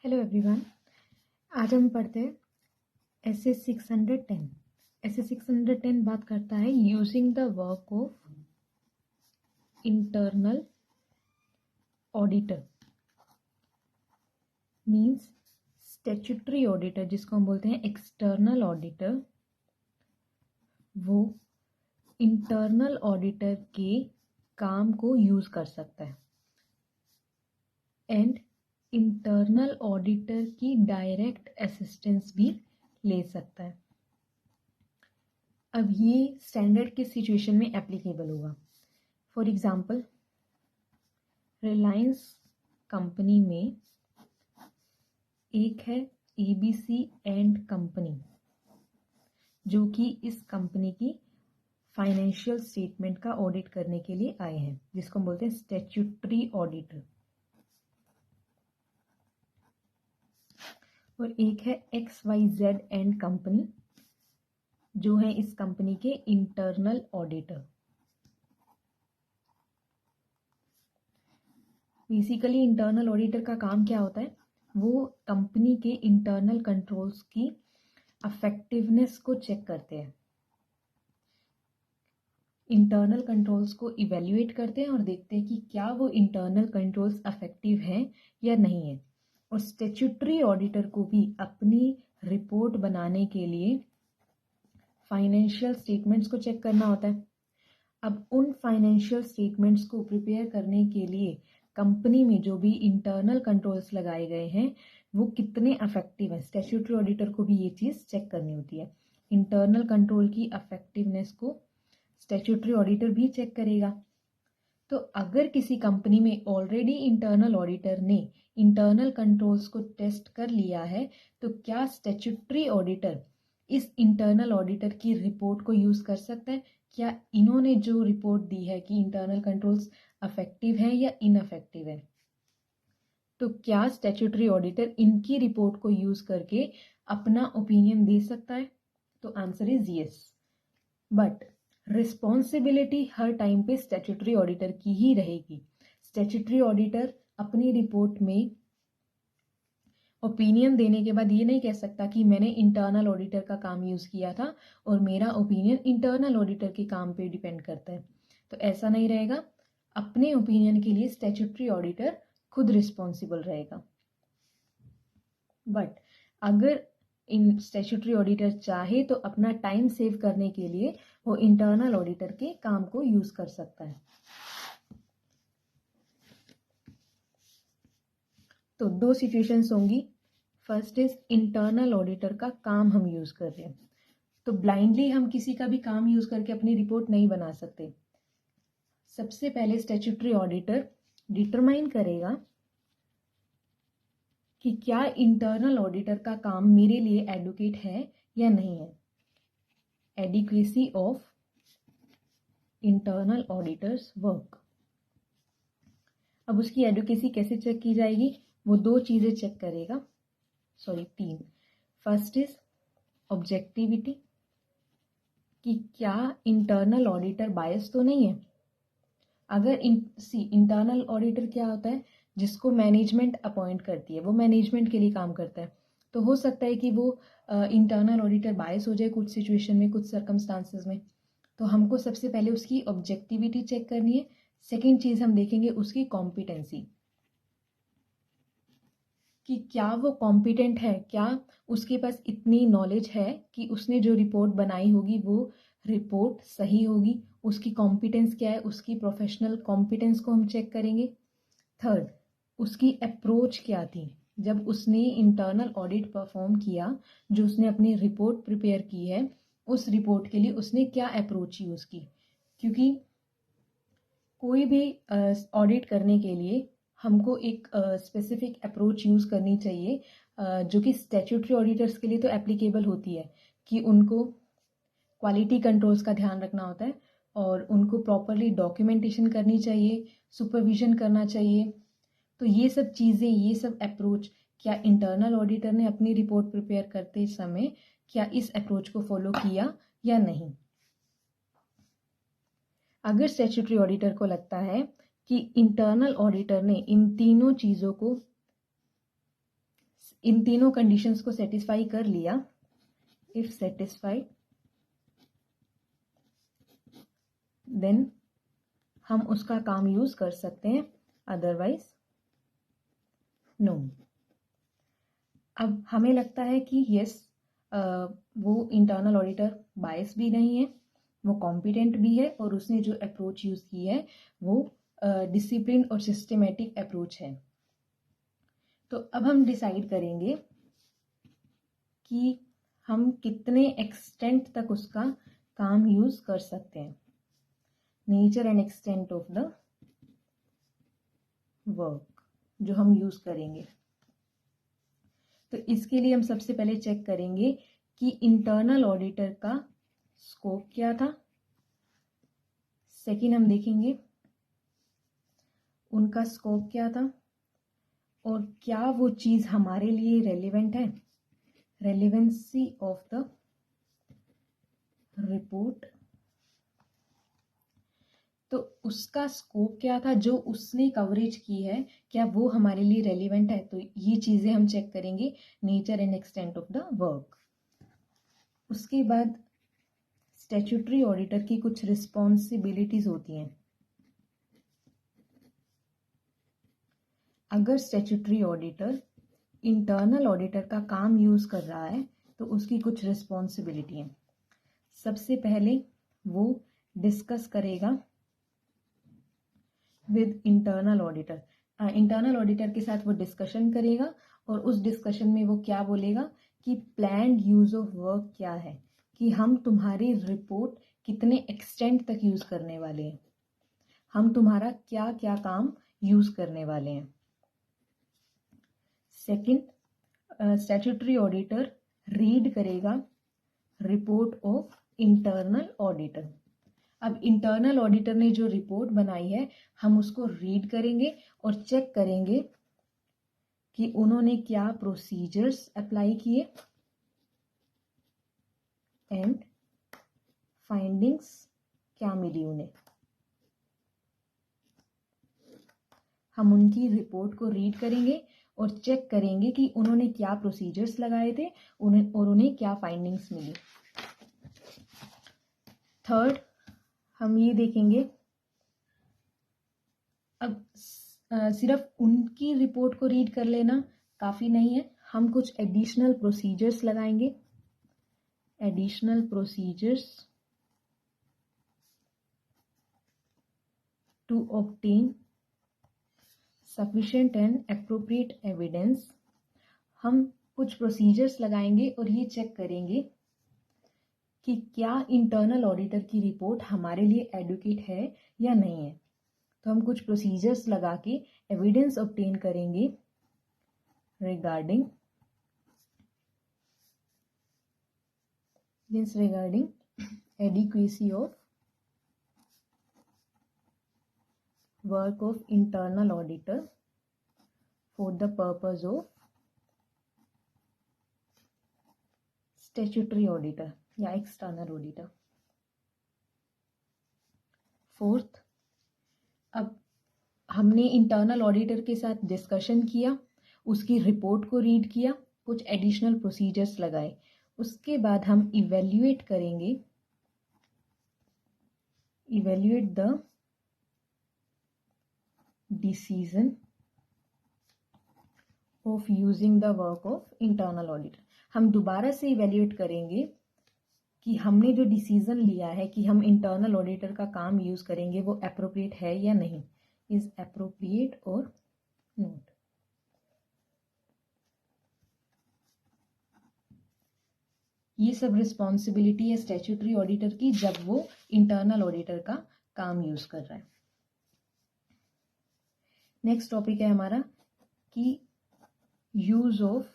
Hello everyone. आज हम पढ़ते हैं एस 610। एस 610 बात करता है using the work of internal auditor, means statutory auditor जिसको हम बोलते हैं एक्सटर्नल ऑडिटर, वो इंटरनल ऑडिटर के काम को यूज कर सकता है एंड इंटरनल ऑडिटर की डायरेक्ट असिस्टेंस भी ले सकता है। अब ये स्टैंडर्ड किस सिचुएशन में एप्लीकेबल होगा? फॉर एग्जाम्पल, रिलायंस कंपनी में एक है ABC एंड कंपनी, जो कि इस कंपनी की फाइनेंशियल स्टेटमेंट का ऑडिट करने के लिए आए हैं, जिसको हम बोलते हैं स्टैट्यूटरी ऑडिटर। और एक है XYZ एंड कंपनी, जो है इस कंपनी के internal auditor. Basically internal auditor का काम क्या होता है? वो कंपनी के इंटरनल कंट्रोल्स की इफेक्टिवनेस को चेक करते हैं, इंटरनल कंट्रोल्स को इवेल्युएट करते हैं और देखते हैं कि क्या वो इंटरनल कंट्रोल्स इफेक्टिव हैं या नहीं है। और स्टैट्यूटरी ऑडिटर को भी अपनी रिपोर्ट बनाने के लिए फाइनेंशियल स्टेटमेंट्स को चेक करना होता है। अब उन फाइनेंशियल स्टेटमेंट्स को प्रिपेयर करने के लिए कंपनी में जो भी इंटरनल कंट्रोल्स लगाए गए हैं वो कितने इफेक्टिव हैं, स्टैट्यूटरी ऑडिटर को भी ये चीज़ चेक करनी होती है। इंटरनल कंट्रोल की इफेक्टिवनेस को स्टैट्यूटरी ऑडिटर भी चेक करेगा। तो अगर किसी कंपनी में ऑलरेडी इंटरनल ऑडिटर ने इंटरनल कंट्रोल्स को टेस्ट कर लिया है, तो क्या स्टैट्यूटरी ऑडिटर इस इंटरनल ऑडिटर की रिपोर्ट को यूज कर सकता है? क्या इन्होंने जो रिपोर्ट दी है कि इंटरनल कंट्रोल्स इफेक्टिव है या इनफेक्टिव है, तो क्या स्टैट्यूटरी ऑडिटर इनकी रिपोर्ट को यूज करके अपना ओपिनियन दे सकता है? तो answer is yes. But responsibility her time पे स्टैट्यूटरी ऑडिटर की ही रहेगी। स्टैट्यूटरी ऑडिटर अपनी रिपोर्ट में ओपिनियन देने के बाद ये नहीं कह सकता कि मैंने इंटरनल ऑडिटर का काम यूज किया था और मेरा ओपिनियन इंटरनल ऑडिटर के काम पे डिपेंड करता है। तो ऐसा नहीं रहेगा। अपने ओपिनियन के लिए स्टैट्यूटरी ऑडिटर खुद रिस्पॉन्सिबल रहेगा। बट अगर इन स्टैट्यूटरी ऑडिटर चाहे तो अपना टाइम सेव करने के लिए वो इंटरनल ऑडिटर के काम को यूज कर सकता है। तो दो सिचुएशंस होंगी। फर्स्ट इज इंटरनल ऑडिटर का काम हम यूज कर रहे हैं, तो ब्लाइंडली हम किसी का भी काम यूज करके अपनी रिपोर्ट नहीं बना सकते। सबसे पहले स्टैट्यूटरी ऑडिटर डिटरमाइन करेगा कि क्या इंटरनल ऑडिटर का काम मेरे लिए एडुकेट है या नहीं है। Adequacy of internal auditors work. अब उसकी एडुकेसी कैसे चेक की जाएगी? वो दो चीजें चेक करेगा, तीन। फर्स्ट इज ऑब्जेक्टिविटी, कि क्या इंटरनल ऑडिटर बायस तो नहीं है। अगर इंटरनल ऑडिटर क्या होता है? जिसको मैनेजमेंट अपॉइंट करती है, वो मैनेजमेंट के लिए काम करता है। तो हो सकता है कि वो इंटरनल ऑडिटर बायस हो जाए कुछ सिचुएशन में, कुछ सर्कमस्टांसेस में। तो हमको सबसे पहले उसकी ऑब्जेक्टिविटी चेक करनी है। सेकेंड चीज हम देखेंगे उसकी कॉम्पिटेंसी, कि क्या वो कॉम्पिटेंट है, क्या उसके पास इतनी नॉलेज है कि उसने जो रिपोर्ट बनाई होगी वो रिपोर्ट सही होगी। उसकी कॉम्पिटेंस क्या है, उसकी प्रोफेशनल कॉम्पिटेंस को हम चेक करेंगे। थर्ड, उसकी अप्रोच क्या थी जब उसने इंटरनल ऑडिट परफॉर्म किया, जो उसने अपनी रिपोर्ट प्रिपेयर की है उस रिपोर्ट के लिए उसने क्या अप्रोच यूज की। क्योंकि कोई भी ऑडिट करने के लिए हमको एक स्पेसिफिक अप्रोच यूज करनी चाहिए, जो कि स्टैट्यूटरी ऑडिटर्स के लिए तो एप्लीकेबल होती है, कि उनको क्वालिटी कंट्रोल्स का ध्यान रखना होता है और उनको प्रॉपरली डॉक्यूमेंटेशन करनी चाहिए, सुपरविजन करना चाहिए। तो ये सब चीज़ें, ये सब अप्रोच क्या इंटरनल ऑडिटर ने अपनी रिपोर्ट प्रिपेयर करते समय क्या इस अप्रोच को फॉलो किया या नहीं। अगर स्टैट्यूटरी ऑडिटर को लगता है कि इंटरनल ऑडिटर ने इन तीनों चीज़ों को इन तीनों कंडीशंस को सेटिस्फाई कर लिया, इफ सेटिस्फाइड देन हम उसका काम यूज कर सकते हैं, अदरवाइज नो। अब हमें लगता है कि यस, वो इंटरनल ऑडिटर बायस भी नहीं है, वो कॉम्पिटेंट भी है और उसने जो अप्रोच यूज की है वो डिसिप्लिन और सिस्टमेटिक अप्रोच है। तो अब हम डिसाइड करेंगे कि हम कितने एक्सटेंट तक उसका काम यूज कर सकते हैं, nature and extent of the work जो हम यूज करेंगे। तो इसके लिए हम सबसे पहले चेक करेंगे कि इंटरनल ऑडिटर का स्कोप क्या था। सेकंड हम देखेंगे उनका स्कोप क्या था और क्या वो चीज हमारे लिए रेलिवेंट है, रेलिवेंसी ऑफ द रिपोर्ट। तो उसका स्कोप क्या था, जो उसने कवरेज की है, क्या वो हमारे लिए रेलिवेंट है। तो ये चीजें हम चेक करेंगे, nature and extent of the work. उसके बाद स्टैट्यूटरी ऑडिटर की कुछ रिस्पॉन्सिबिलिटीज होती हैं। अगर स्टैट्यूटरी ऑडिटर इंटरनल ऑडिटर का काम यूज कर रहा है तो उसकी कुछ रिस्पॉन्सिबिलिटी है। सबसे पहले वो डिस्कस करेगा with internal auditor, internal auditor के साथ वो डिस्कशन करेगा और उस डिस्कशन में वो क्या बोलेगा कि प्लान्ड यूज ऑफ वर्क क्या है, कि हम तुम्हारी रिपोर्ट कितने एक्सटेंट तक यूज करने वाले हैं, हम तुम्हारा क्या क्या काम यूज करने वाले हैं। सेकंड, स्टैट्यूटरी ऑडिटर रीड करेगा रिपोर्ट ऑफ इंटरनल ऑडिटर। अब इंटरनल ऑडिटर ने जो रिपोर्ट बनाई है हम उसको रीड करेंगे और चेक करेंगे कि उन्होंने क्या प्रोसीजर्स अप्लाई किए एंड फाइंडिंग्स क्या मिली उन्हें। हम उनकी रिपोर्ट को रीड करेंगे और चेक करेंगे कि उन्होंने क्या प्रोसीजर्स लगाए थे और उन्हें क्या फाइंडिंग्स मिली। थर्ड, हम ये देखेंगे, अब सिर्फ उनकी रिपोर्ट को रीड कर लेना काफी नहीं है, हम कुछ एडिशनल प्रोसीजर्स लगाएंगे। Additional procedures to obtain sufficient and appropriate evidence. हम कुछ प्रोसीजर्स लगाएंगे और ये चेक करेंगे कि क्या इंटरनल ऑडिटर की रिपोर्ट हमारे लिए एडुकेट है या नहीं है। तो हम कुछ प्रोसीजर्स लगा के एविडेंस ऑब्टेन करेंगे regarding adequacy of work of internal auditor for the purpose of statutory auditor या external auditor। फोर्थ, अब हमने इंटरनल ऑडिटर के साथ डिस्कशन किया, उसकी रिपोर्ट को रीड किया, कुछ एडिशनल प्रोसीजर्स लगाए, उसके बाद हम इवेल्युएट करेंगे, evaluate the decision of using the work of internal auditor। हम दोबारा से इवेल्युएट करेंगे कि हमने जो डिसीजन लिया है कि हम इंटरनल ऑडिटर का काम यूज करेंगे वो एप्रोप्रिएट है या नहीं, इज एप्रोप्रिएट और नॉट। ये सब रिस्पॉन्सिबिलिटी है स्टैट्यूटरी ऑडिटर की जब वो इंटरनल ऑडिटर का काम यूज कर रहा है। नेक्स्ट टॉपिक है हमारा कि use of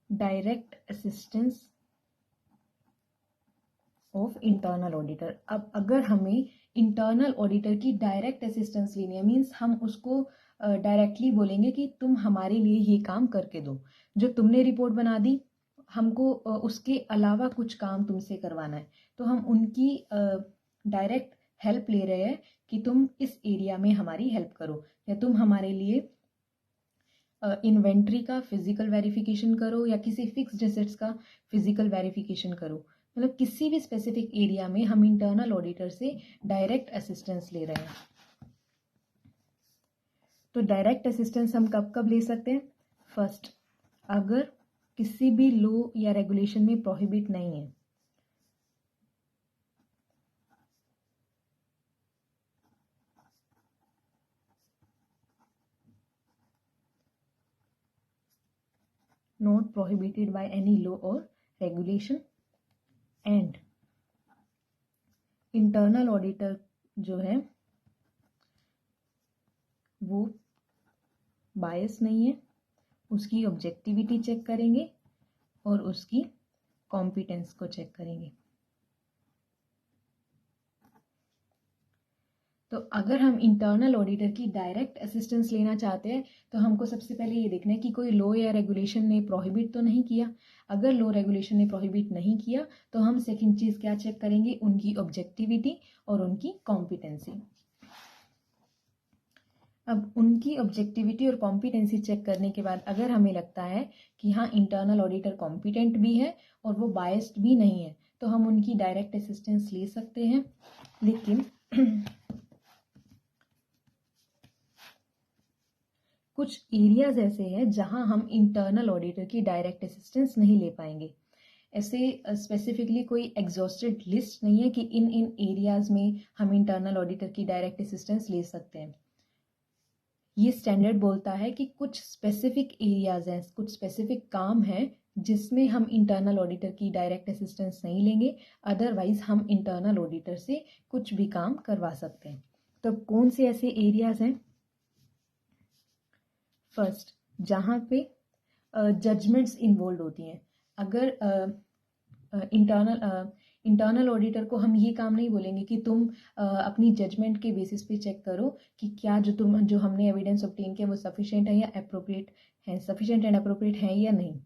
direct assistance of internal auditor. अब अगर हमें इंटरनल ऑडिटर की डायरेक्ट असिस्टेंस लेनी है, मीन्स हम उसको डायरेक्टली बोलेंगे कि तुम हमारे लिए ये काम करके दो, जो तुमने रिपोर्ट बना दी हमको उसके अलावा कुछ काम तुमसे करवाना है, तो हम उनकी डायरेक्ट हेल्प ले रहे हैं कि तुम इस एरिया में हमारी हेल्प करो या तुम हमारे लिए इन्वेंट्री का फिजिकल वेरिफिकेशन करो या किसी फिक्स्ड एसेट्स का फिजिकल वेरिफिकेशन करो, मतलब किसी भी स्पेसिफिक एरिया में हम इंटरनल ऑडिटर से डायरेक्ट असिस्टेंस ले रहे हैं। तो डायरेक्ट असिस्टेंस हम कब कब ले सकते हैं? फर्स्ट, अगर किसी भी लॉ या रेगुलेशन में प्रोहिबिट नहीं है। Not prohibited by any law or regulation, and internal auditor जो है वो बायस नहीं है, उसकी ऑब्जेक्टिविटी चेक करेंगे और उसकी कॉम्पिटेंस को चेक करेंगे। तो अगर हम इंटरनल ऑडिटर की डायरेक्ट असिस्टेंस लेना चाहते हैं तो हमको सबसे पहले ये देखना है कि कोई लॉ या रेगुलेशन ने प्रोहिबिट तो नहीं किया। अगर लॉ रेगुलेशन ने प्रोहिबिट नहीं किया तो हम सेकंड चीज़ क्या चेक करेंगे? उनकी ऑब्जेक्टिविटी और उनकी कॉम्पिटेंसी। अब उनकी ऑब्जेक्टिविटी और कॉम्पिटेंसी चेक करने के बाद अगर हमें लगता है कि हाँ इंटरनल ऑडिटर कॉम्पिटेंट भी है और वो बायस्ड भी नहीं है तो हम उनकी डायरेक्ट असिस्टेंस ले सकते हैं। लेकिन कुछ एरियाज ऐसे हैं जहां हम इंटरनल ऑडिटर की डायरेक्ट असिस्टेंस नहीं ले पाएंगे। ऐसे स्पेसिफिकली कोई एग्जॉस्टेड लिस्ट नहीं है कि इन इन एरियाज में हम इंटरनल ऑडिटर की डायरेक्ट असिस्टेंस ले सकते हैं। ये स्टैंडर्ड बोलता है कि कुछ स्पेसिफिक एरियाज हैं, कुछ स्पेसिफिक काम हैं जिसमें हम इंटरनल ऑडिटर की डायरेक्ट असिस्टेंस नहीं लेंगे, अदरवाइज हम इंटरनल ऑडिटर से कुछ भी काम करवा सकते हैं। तो कौन से ऐसे एरियाज हैं? फर्स्ट, जहाँ पे जजमेंट्स इन्वॉल्व होती हैं। अगर इंटरनल ऑडिटर को हम ये काम नहीं बोलेंगे कि तुम अपनी जजमेंट के बेसिस पे चेक करो कि क्या जो हमने एविडेंस ऑब्टेन किया वो सफिशिएंट है या अप्रोप्रिएट है, सफिशिएंट एंड अप्रोप्रिएट है या नहीं।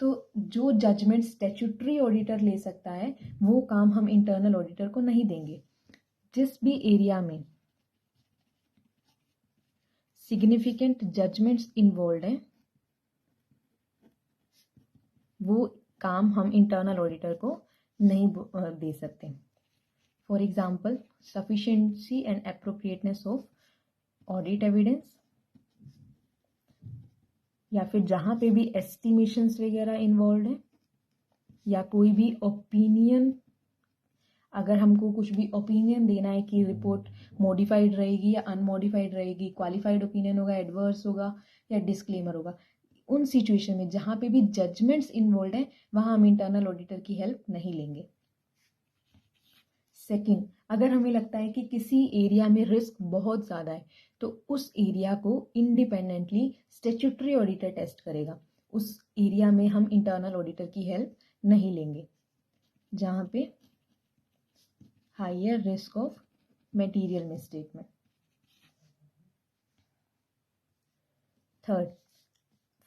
तो जो जजमेंट स्टैट्यूटरी ऑडिटर ले सकता है वो काम हम इंटरनल ऑडिटर को नहीं देंगे। जिस भी एरिया में सिग्निफिकेंट जजमेंट्स इन्वॉल्व हैं वो काम हम इंटरनल ऑडिटर को नहीं दे सकते। For example, sufficiency and appropriateness of audit evidence, या फिर जहाँ पे भी एस्टिमेशंस वगैरह इन्वॉल्व हैं, या कोई भी ओपिनियन, अगर हमको कुछ भी ओपिनियन देना है कि रिपोर्ट मॉडिफाइड रहेगी या अनमॉडिफाइड रहेगी, क्वालिफाइड ओपिनियन होगा, एडवर्स होगा या डिस्क्लेमर होगा, उन सिचुएशन में जहाँ पे भी जजमेंट्स इन्वॉल्व हैं वहाँ हम इंटरनल ऑडिटर की हेल्प नहीं लेंगे। सेकंड, अगर हमें लगता है कि किसी एरिया में रिस्क बहुत ज़्यादा है तो उस एरिया को इंडिपेंडेंटली स्टैट्यूटरी ऑडिटर टेस्ट करेगा। उस एरिया में हम इंटरनल ऑडिटर की हेल्प नहीं लेंगे जहाँ पे higher risk of material misstatement. Third,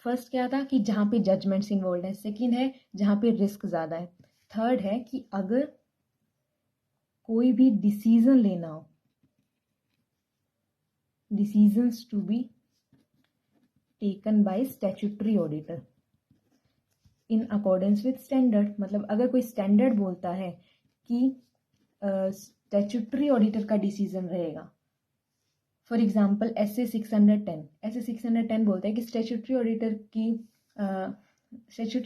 first क्या था कि जहाँ पे जजमेंट्स इन्वॉल्व है, सेकंड है जहाँ पे रिस्क ज़्यादा है, थर्ड है कि अगर कोई भी डिसीजन लेना हो, decisions to be taken by statutory auditor in accordance with standard, मतलब अगर कोई स्टैंडर्ड बोलता है कि स्टैट्यूटरी ऑडिटर का डिसीजन रहेगा, फॉर एग्जाम्पल SA 610 बोलता है कि स्टैट्यूटरी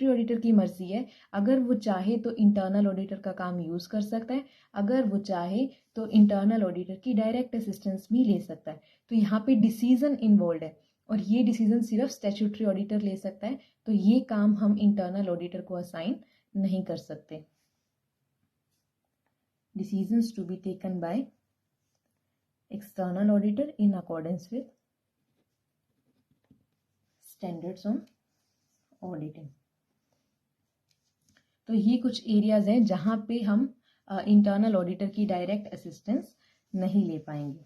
ऑडिटर की मर्जी है, अगर वो चाहे तो इंटरनल ऑडिटर का काम यूज़ कर सकता है, अगर वो चाहे तो इंटरनल ऑडिटर की डायरेक्ट असिस्टेंस भी ले सकता है। तो यहाँ पे डिसीजन इन्वॉल्व है और ये डिसीजन सिर्फ स्टैट्यूटरी ऑडिटर ले सकता है, तो ये काम हम इंटरनल ऑडिटर को असाइन नहीं कर सकते। Decisions to be taken by external auditor in accordance with standards on auditing। तो ये कुछ एरियाज हैं जहां पे हम इंटरनल ऑडिटर की डायरेक्ट असिस्टेंस नहीं ले पाएंगे।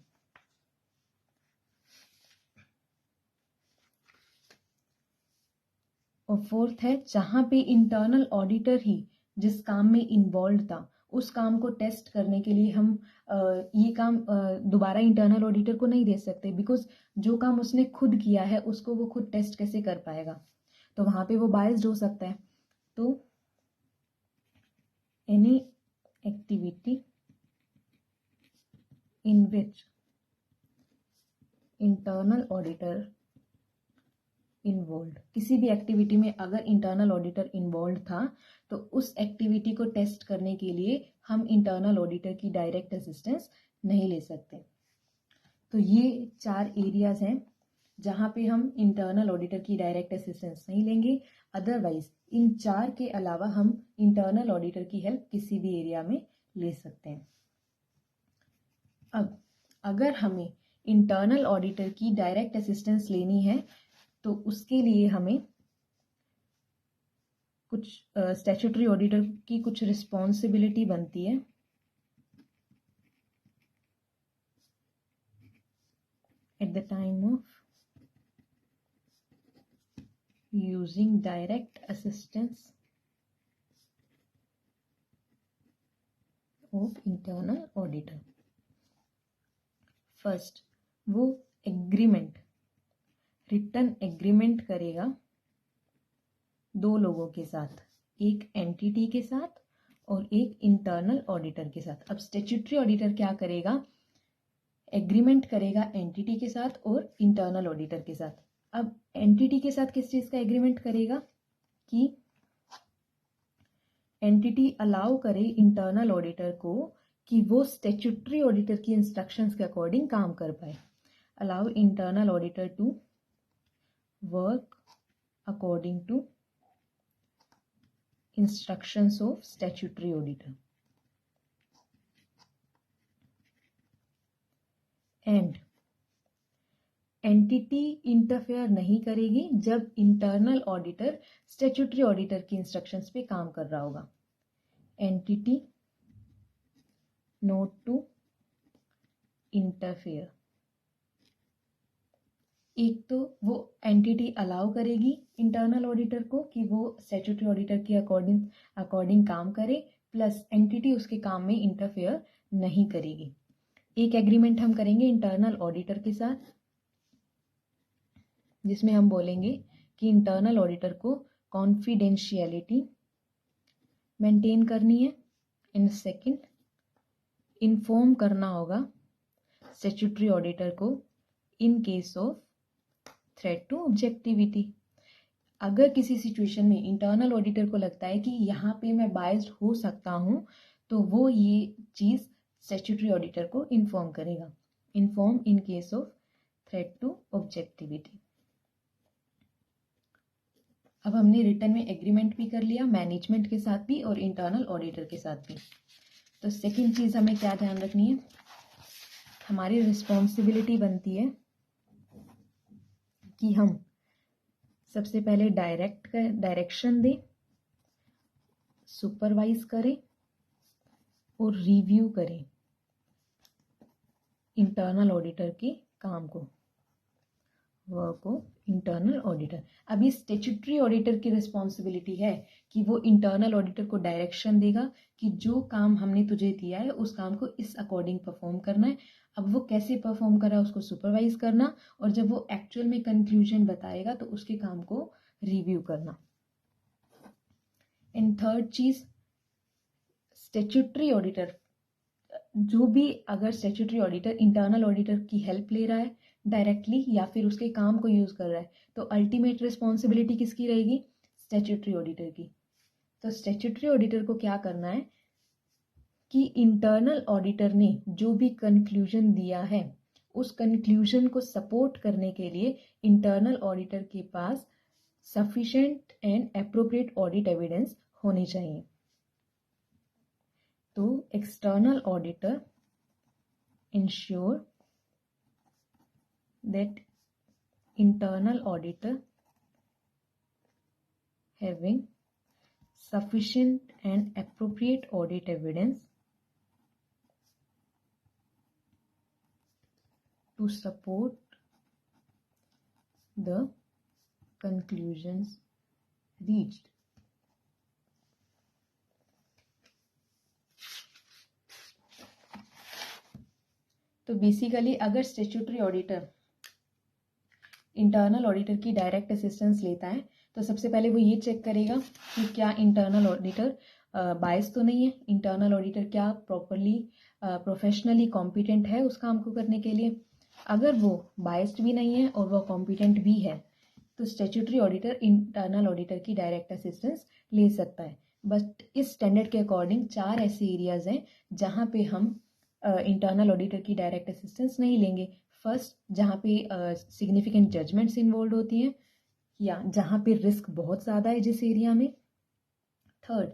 और फोर्थ है जहां पे इंटरनल ऑडिटर ही जिस काम में इन्वॉल्व था उस काम को टेस्ट करने के लिए हम ये काम दोबारा इंटरनल ऑडिटर को नहीं दे सकते, बिकॉज जो काम उसने खुद किया है उसको वो खुद टेस्ट कैसे कर पाएगा, तो वहाँ पे वो बायस्ड हो सकता है। तो any activity in which internal auditor involve, किसी भी एक्टिविटी में अगर इंटरनल ऑडिटर इन्वॉल्व था तो उस एक्टिविटी को टेस्ट करने के लिए हम इंटरनल ऑडिटर की डायरेक्ट असिस्टेंस नहीं ले सकते। तो ये 4 एरियाज हैं जहाँ पे हम इंटरनल ऑडिटर की डायरेक्ट असिस्टेंस नहीं लेंगे। अदरवाइज इन 4 के अलावा हम इंटरनल ऑडिटर की हेल्प किसी भी एरिया में ले सकते हैं। अब अगर हमें इंटरनल ऑडिटर की डायरेक्ट असिस्टेंस लेनी है तो उसके लिए हमें कुछ स्टैट्यूटरी ऑडिटर की कुछ रिस्पॉन्सिबिलिटी बनती है। At the time of using direct assistance of internal auditor, first वो एग्रीमेंट, रिटन एग्रीमेंट करेगा 2 लोगों के साथ, एक एंटिटी के साथ और एक इंटरनल ऑडिटर के साथ। अब स्टैट्यूटरी ऑडिटर क्या करेगा, एग्रीमेंट करेगा एंटिटी के साथ और इंटरनल ऑडिटर के साथ। अब एंटिटी के साथ किस चीज़ का एग्रीमेंट करेगा कि एंटिटी अलाउ करे इंटरनल ऑडिटर को कि वो स्टैट्यूटरी ऑडिटर की इंस्ट्रक्शंस के अकॉर्डिंग काम कर पाए। Allow internal auditor to work according to instructions of statutory auditor and entity interfere नहीं करेगी जब इंटरनल ऑडिटर स्टैट्यूटरी ऑडिटर की इंस्ट्रक्शंस पे काम कर रहा होगा। एंटिटी नोट टू इंटरफेयर, एक तो वो एंटिटी अलाउ करेगी इंटरनल ऑडिटर को कि वो स्टैट्यूटरी ऑडिटर के अकॉर्डिंग काम करे, प्लस एंटिटी उसके काम में इंटरफेयर नहीं करेगी। एक एग्रीमेंट हम करेंगे इंटरनल ऑडिटर के साथ जिसमें हम बोलेंगे कि इंटरनल ऑडिटर को कॉन्फिडेंशियलिटी मेंटेन करनी है। एंड सेकंड, इन्फॉर्म करना होगा स्टैट्यूटरी ऑडिटर को in case of threat to objectivity. अगर किसी सिचुएशन में इंटरनल ऑडिटर को लगता है कि यहाँ पे मैं बायस्ड हो सकता हूँ तो वो ये चीज़ स्टैट्यूटरी ऑडिटर को इन्फॉर्म करेगा। Inform in case of threat to objectivity. अब हमने रिटर्न में एग्रीमेंट भी कर लिया, मैनेजमेंट के साथ भी और इंटरनल ऑडिटर के साथ भी। तो सेकंड चीज़ हमें क्या ध्यान रखनी है, हमारी रिस्पॉन्सिबिलिटी बनती है कि हम सबसे पहले डायरेक्शन दें, सुपरवाइज करें और रिव्यू करें इंटरनल ऑडिटर के काम को, वर्क ऑफ इंटरनल ऑडिटर। अभी स्टैट्यूटरी ऑडिटर की रिस्पॉन्सिबिलिटी है कि वो इंटरनल ऑडिटर को डायरेक्शन देगा कि जो काम हमने तुझे दिया है उस काम को इस अकॉर्डिंग परफॉर्म करना है। अब वो कैसे परफॉर्म करा उसको सुपरवाइज करना, और जब वो एक्चुअल में कंक्लूजन बताएगा तो उसके काम को रिव्यू करना। एंड थर्ड चीज, स्टैट्यूटरी ऑडिटर जो भी, अगर स्टैट्यूटरी ऑडिटर इंटरनल ऑडिटर की हेल्प ले रहा है डायरेक्टली या फिर उसके काम को यूज कर रहा है तो अल्टीमेट रिस्पॉन्सिबिलिटी किसकी रहेगी, स्टैट्यूटरी ऑडिटर की। तो स्टैट्यूटरी ऑडिटर को क्या करना है कि इंटरनल ऑडिटर ने जो भी कंक्लूजन दिया है उस कंक्लूजन को सपोर्ट करने के लिए इंटरनल ऑडिटर के पास sufficient and appropriate audit evidence होने चाहिए। तो external auditor ensure that internal auditor having sufficient and appropriate audit evidence to support the conclusions reached. तो बेसिकली अगर स्टैट्यूटरी ऑडिटर इंटरनल ऑडिटर की डायरेक्ट असिस्टेंस लेता है तो सबसे पहले वो ये चेक करेगा कि क्या इंटरनल ऑडिटर बायस तो नहीं है, इंटरनल ऑडिटर क्या प्रॉपरली प्रोफेशनली कॉम्पिटेंट है उस काम को करने के लिए। अगर वो बायस्ड भी नहीं है और वो कॉम्पिटेंट भी है तो स्टैट्यूटरी ऑडिटर इंटरनल ऑडिटर की डायरेक्ट असिस्टेंस ले सकता है। बट इस स्टैंडर्ड के अकॉर्डिंग 4 ऐसे एरियाज हैं जहाँ पे हम इंटरनल ऑडिटर की डायरेक्ट असिस्टेंस नहीं लेंगे। फर्स्ट, जहाँ पे सिग्निफिकेंट जजमेंट्स इन्वॉल्व होती हैं या जहाँ पे रिस्क बहुत ज़्यादा है जिस एरिया में। थर्ड,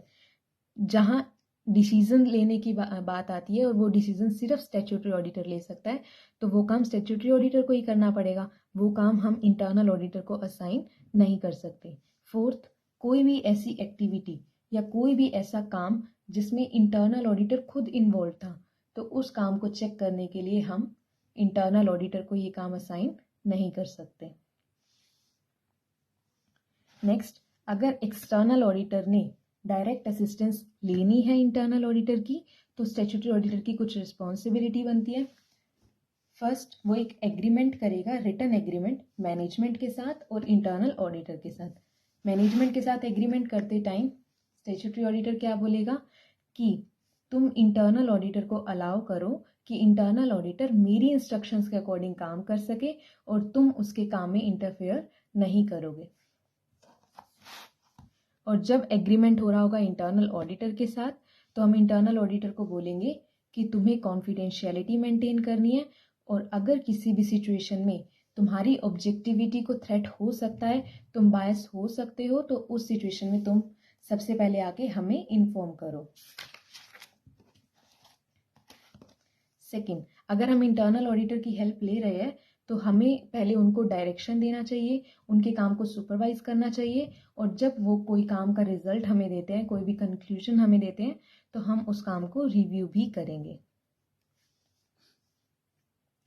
जहाँ डिसीजन लेने की बात आती है और वो डिसीजन सिर्फ स्टैट्यूटरी ऑडिटर ले सकता है तो वो काम स्टैट्यूटरी ऑडिटर को ही करना पड़ेगा, वो काम हम इंटरनल ऑडिटर को असाइन नहीं कर सकते। फोर्थ, कोई भी ऐसी एक्टिविटी या कोई भी ऐसा काम जिसमें इंटरनल ऑडिटर खुद इन्वॉल्व था तो उस काम को चेक करने के लिए हम इंटरनल ऑडिटर को ये काम असाइन नहीं कर सकते। नेक्स्ट, अगर एक्सटर्नल ऑडिटर ने डायरेक्ट असिस्टेंस लेनी है इंटरनल ऑडिटर की तो स्टैट्यूटरी ऑडिटर की कुछ रिस्पॉन्सिबिलिटी बनती है। फर्स्ट, वो एक एग्रीमेंट करेगा, रिटन एग्रीमेंट मैनेजमेंट के साथ और इंटरनल ऑडिटर के साथ। मैनेजमेंट के साथ एग्रीमेंट करते टाइम स्टैट्यूटरी ऑडिटर क्या बोलेगा कि तुम इंटरनल ऑडिटर को अलाउ करो कि इंटरनल ऑडिटर मेरी इंस्ट्रक्शंस के अकॉर्डिंग काम कर सके और तुम उसके काम में इंटरफेयर नहीं करोगे। और जब एग्रीमेंट हो रहा होगा इंटरनल ऑडिटर के साथ तो हम इंटरनल ऑडिटर को बोलेंगे कि तुम्हें कॉन्फिडेंशियलिटी मेंटेन करनी है और अगर किसी भी सिचुएशन में तुम्हारी ऑब्जेक्टिविटी को थ्रेट हो सकता है, तुम बायस हो सकते हो, तो उस सिचुएशन में तुम सबसे पहले आके हमें इन्फॉर्म करो। सेकंड, अगर हम इंटरनल ऑडिटर की हेल्प ले रहे हैं तो हमें पहले उनको डायरेक्शन देना चाहिए, उनके काम को सुपरवाइज करना चाहिए और जब वो कोई काम का रिजल्ट हमें देते हैं, कोई भी कंक्लूजन हमें देते हैं तो हम उस काम को रिव्यू भी करेंगे।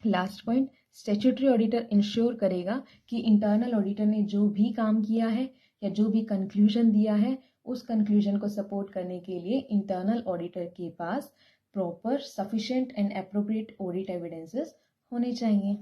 Last point, statutory auditor ensure करेगा कि इंटरनल ऑडिटर ने जो भी काम किया है या जो भी कंक्लूजन दिया है उस कंक्लूजन को सपोर्ट करने के लिए इंटरनल ऑडिटर के पास proper, sufficient and appropriate audit evidences होने चाहिए।